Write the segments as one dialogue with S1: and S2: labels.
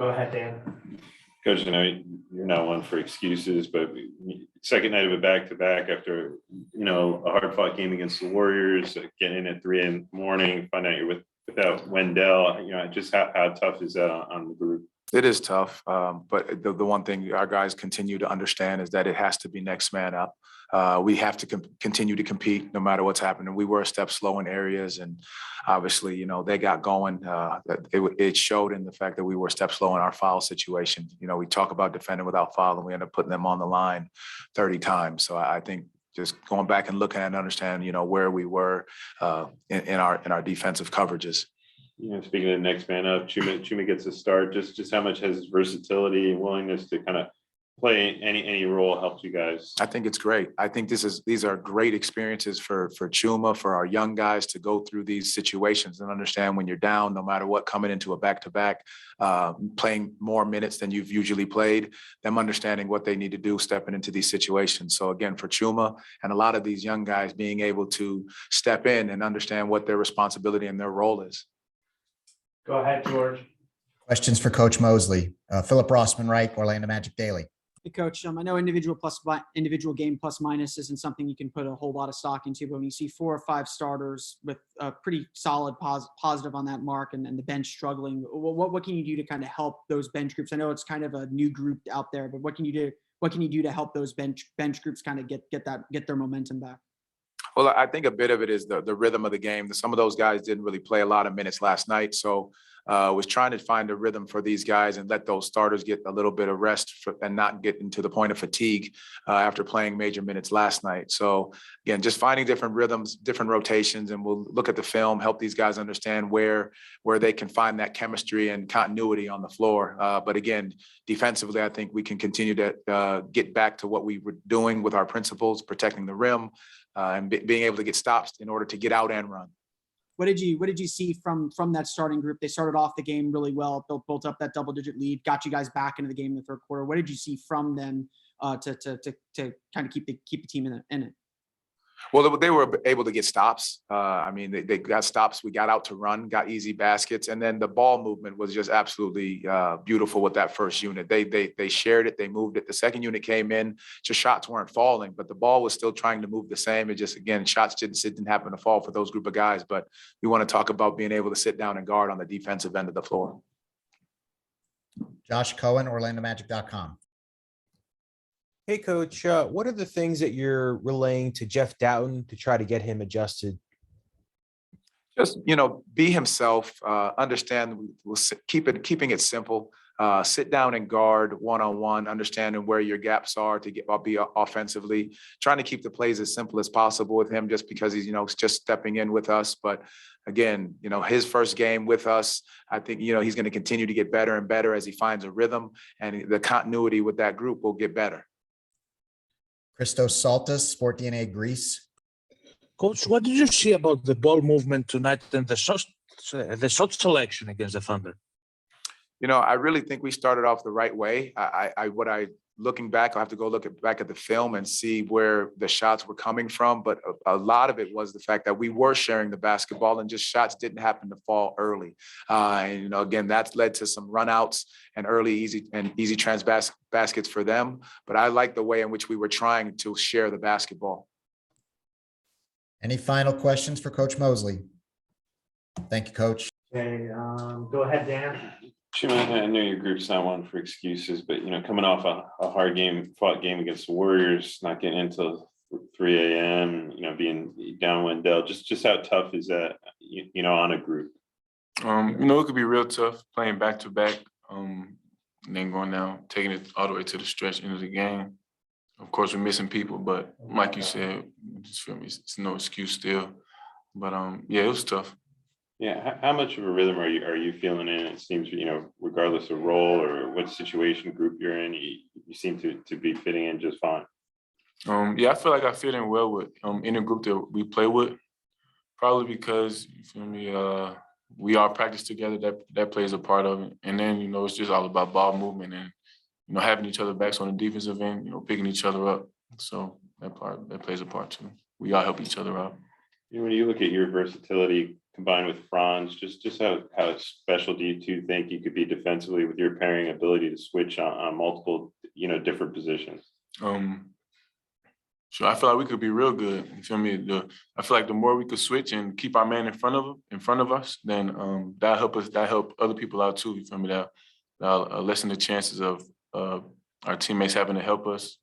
S1: Go ahead, Dan.
S2: Coach, I know you're not one for excuses, but second night of a back-to-back after, a hard-fought game against the Warriors, getting in at 3 a.m, find out you're without Wendell, just how tough is that on the group?
S3: It is tough, but the one thing our guys continue to understand is that it has to be next man up. We have to continue to compete no matter what's happening. We were a step slow in areas, and obviously, they got going. It showed in the fact that we were a step slow in our foul situation. We talk about defending without foul, and we end up putting them on the line 30 times. So I think just going back and looking at and understand, where we were in our defensive coverages.
S2: Speaking of next man up, Chuma gets a start. Just how much has his versatility and willingness to kind of play any role helped you guys?
S3: I think it's great. I think these are great experiences for Chuma, for our young guys to go through these situations and understand when you're down, no matter what, coming into a back-to-back, playing more minutes than you've usually played, them understanding what they need to do, stepping into these situations. So again, for Chuma and a lot of these young guys being able to step in and understand what their responsibility and their role is.
S1: Go ahead, George.
S4: Questions for Coach Mosley. Philip Rossman, Reich, Orlando Magic Daily.
S5: Hey, Coach, I know individual game plus minus isn't something you can put a whole lot of stock into, but when you see 4 or 5 starters with a pretty solid positive on that mark and the bench struggling, what can you do to kind of help those bench groups? I know it's kind of a new group out there, but what can you do? What can you do to help those bench groups kind of get their momentum back?
S3: Well, I think a bit of it is the rhythm of the game. Some of those guys didn't really play a lot of minutes last night. So was trying to find a rhythm for these guys and let those starters get a little bit of rest and not get into the point of fatigue after playing major minutes last night. So again, just finding different rhythms, different rotations, and we'll look at the film, help these guys understand where they can find that chemistry and continuity on the floor. But again, defensively, I think we can continue to get back to what we were doing with our principles, protecting the rim, and being able to get stops in order to get out and run.
S5: What did you see from that starting group? They started off the game really well, built up that double-digit lead, got you guys back into the game in the third quarter. What did you see from them to kind of keep the team in it?
S3: Well, they were able to get stops. They got stops. We got out to run, got easy baskets, and then the ball movement was just absolutely beautiful with that first unit. They shared it, they moved it. The second unit came in, just shots weren't falling, but the ball was still trying to move the same. It just, again, shots didn't happen to fall for those group of guys. But we want to talk about being able to sit down and guard on the defensive end of the floor.
S4: Josh Cohen, OrlandoMagic.com.
S6: Hey, Coach, what are the things that you're relaying to Jeff Doughton to try to get him adjusted?
S3: Just, be himself, understand, keeping it simple, sit down and guard one-on-one, understanding where your gaps are to be offensively, trying to keep the plays as simple as possible with him just because he's, just stepping in with us. But again, his first game with us, I think, he's going to continue to get better and better as he finds a rhythm, and the continuity with that group will get better.
S4: Christos Saltis, Sport DNA Greece.
S7: Coach, what did you see about the ball movement tonight and the shot selection against the Thunder?
S3: I really think we started off the right way. Looking back, I'll have to go back at the film and see where the shots were coming from. But a lot of it was the fact that we were sharing the basketball and just shots didn't happen to fall early. Again, that's led to some runouts and early easy trans baskets for them. But I like the way in which we were trying to share the basketball.
S4: Any final questions for Coach Mosley? Thank you, Coach.
S1: Okay, go ahead, Dan.
S2: Chuma, I know your group's not one for excuses, but coming off a hard fought game against the Warriors, not getting until 3 a.m., being down Wendell, just how tough is that, on a group?
S8: It could be real tough playing back to back, and then going down, taking it all the way to the stretch end of the game. Of course, we're missing people, but like you said, just feel me, it's no excuse still. But it was tough.
S2: Yeah, how much of a rhythm are you feeling in? It seems, regardless of role or what situation group you're in, you seem to be fitting in just fine.
S8: I feel like I fit in well with any group that we play with. Probably because, you feel me, we all practice together. That plays a part of it. And then, it's just all about ball movement and having each other backs on the defensive end. Picking each other up. So that plays a part too. We all help each other out.
S2: When you look at your versatility combined with Franz, just how special do you two think you could be defensively with your pairing ability to switch on multiple, different positions?
S8: So I feel like we could be real good. You feel me? I feel like the more we could switch and keep our man in front of us, then that help us. That help other people out too. You feel me? That lessen the chances of our teammates having to help us,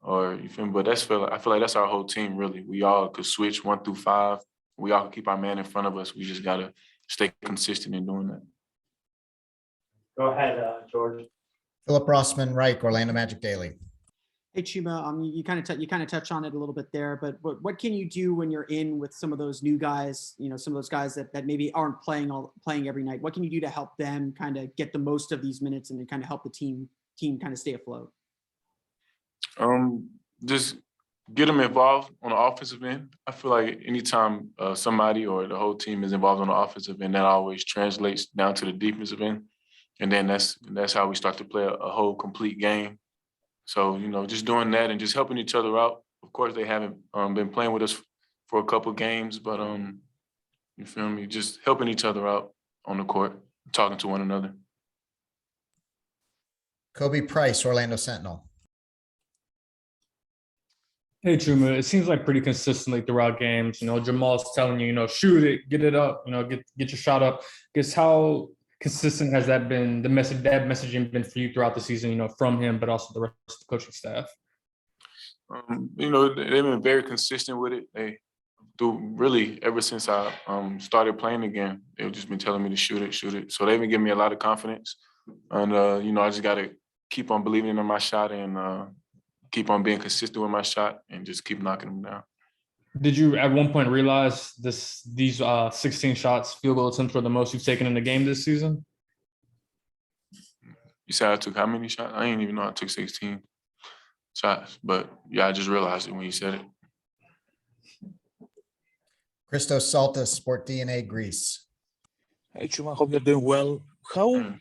S8: or you feel me? But I feel like that's our whole team really. We all could switch 1 through 5. We all could keep our man in front of us. We just gotta stay consistent in doing that.
S1: Go ahead, George.
S4: Philip Rossman Reich, Orlando Magic Daily.
S5: Hey Chuma, you kind of touched on it a little bit there, but what can you do when you're in with some of those new guys? Some of those guys that maybe aren't playing every night. What can you do to help them kind of get the most of these minutes and kind of help the team kind of stay afloat?
S8: Just get them involved on the offensive end. I feel like anytime somebody or the whole team is involved on the offensive end, that always translates down to the defensive end, and then that's how we start to play a whole complete game. So, just doing that and just helping each other out. Of course, they haven't been playing with us for a couple games, but you feel me? Just helping each other out on the court, talking to one another.
S4: Kobe Price, Orlando Sentinel.
S9: Hey, Chuma, it seems like pretty consistently throughout games, Jamal's telling you, shoot it, get it up, get your shot up. Guess how consistent has that been, that messaging been for you throughout the season, from him, but also the rest of the coaching staff?
S8: They've been very consistent with it. They do really ever since I started playing again. They've just been telling me to shoot it. So they've been giving me a lot of confidence. And, I just got to keep on believing in my shot and keep on being consistent with my shot and just keep knocking them down.
S9: Did you at one point realize these 16 shots, field goal attempts were the most you've taken in the game this season?
S8: You said I took how many shots? I didn't even know I took 16 shots, but yeah, I just realized it when you said it.
S4: Christos Saltis, Sport DNA, Greece.
S7: Hey, Chuma, hope you're doing well. How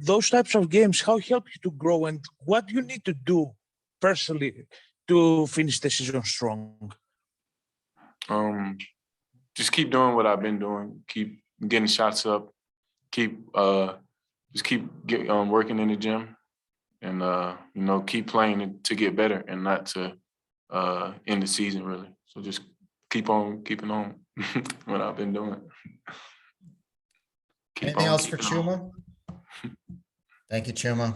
S7: those types of games, how help you to grow, and what do you need to do personally to finish the season strong?
S8: Just keep doing what I've been doing. Keep getting shots up. Keep working in the gym, and keep playing to get better and not to end the season really. So just keep on keeping on what I've been doing.
S4: Anything else for Chuma? Thank you, Chuma.